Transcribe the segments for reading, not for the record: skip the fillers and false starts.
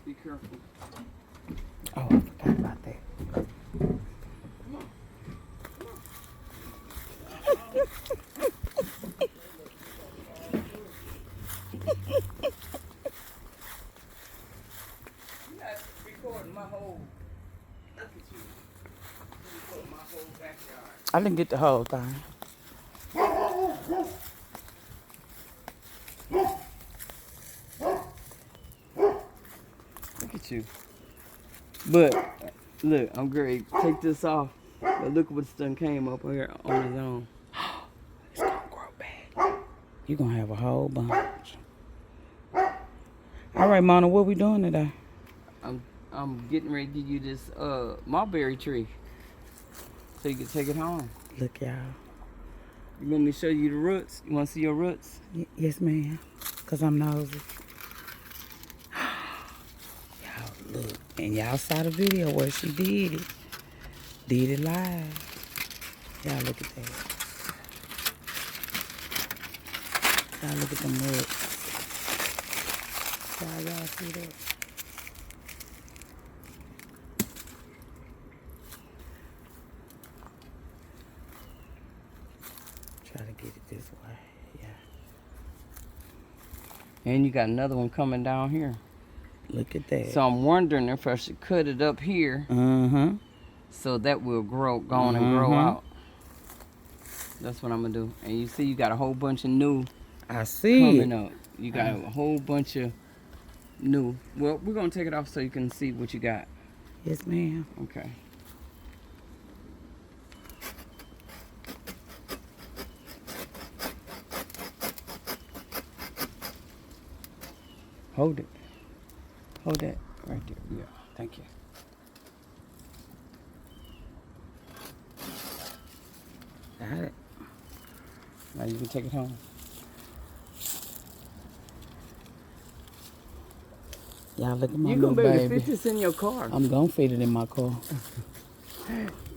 Be careful. Oh, I forgot about that. You're not recording my whole. Look at you. You're recording my whole backyard. I didn't get the whole thing. Look at you. But look, I'm great. Take this off. But look what's done came up here on his own. It's gonna grow back. You're gonna have a whole bunch. All right, Mona, what we doing today? I'm getting ready to give you this mulberry tree so you can take it home. Look, y'all. You want me to show you the roots? You want to see your roots? Yes, ma'am. Because I'm nosy. Y'all, look. And y'all saw the video where she did it. Did it live. Y'all look at that. Y'all look at them roots. Y'all see that? Try to get it this way. Yeah. And you got another one coming down here. Look at that. So I'm wondering if I should cut it up here. So that will go on and grow out. That's what I'm gonna do. And you see, you got a whole bunch of new. I see coming up. You got a whole bunch of new. Well, we're gonna take it off so you can see what you got. Yes, ma'am. Okay. Hold it. Hold that right there. Yeah. Thank you. Got it. Now you can take it home. Y'all look at my You little gonna be able to baby. fit this in your car. I'm gonna fit it in my car.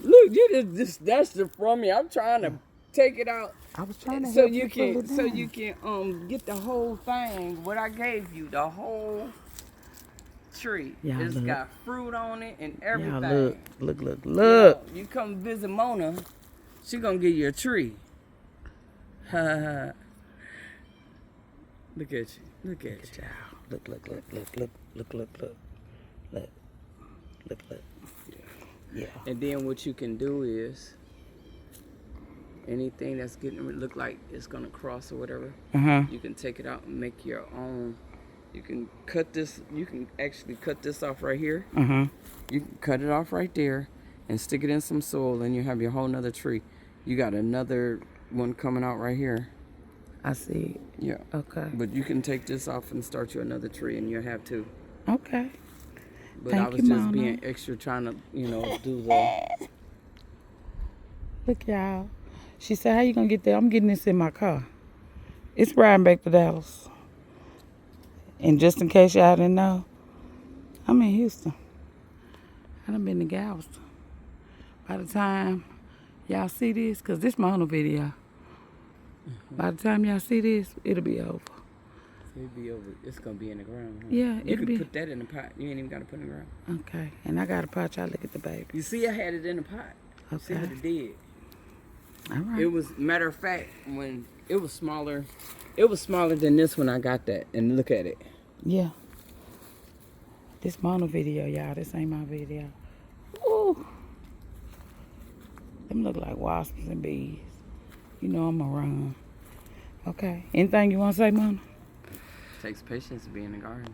Look, you just that's the from me. I'm trying to take it out I was trying to so help you pull it can down. get the whole thing. What I gave you, the whole tree. Y'all It's look. got fruit on it and everything. Y'all look. You know, you come visit Mona, she gonna give you a tree. Ha ha ha. Look at you. Look at you. Look. Yeah. And then what you can do is anything that's getting to look like it's gonna cross or whatever, you can take it out and make your own. You can cut this. You can actually cut this off right here. You can cut it off right there and stick it in some soil, and you have your whole nother tree. You got another one coming out right here. I see. Yeah. Okay. But you can take this off and start you another tree, and you'll have two. Okay. But Thank I was you, just Mama. being extra, trying to, do the. Look, y'all. She said, how you gonna get there? I'm getting this in my car. It's riding back to Dallas. And just in case y'all didn't know, I'm in Houston. I done been to Galveston. By the time y'all see this, because this my own video. By the time y'all see this, it'll be over. It'll be over. It's gonna be in the ground. Huh? Yeah, You it'll could be. put that in the pot. You ain't even gotta put it in the ground. Okay. And I got a pot. Y'all look at the baby. You see, I had it in the pot. See Okay. what it did. All right. It was, matter of fact, when it was smaller than this when I got that. And look at it. Yeah. This mono video, y'all. This ain't my video. Ooh. Them look like wasps and bees. You know I'm gonna run. Okay. Anything you want to say, Mona? Takes patience to be in the garden.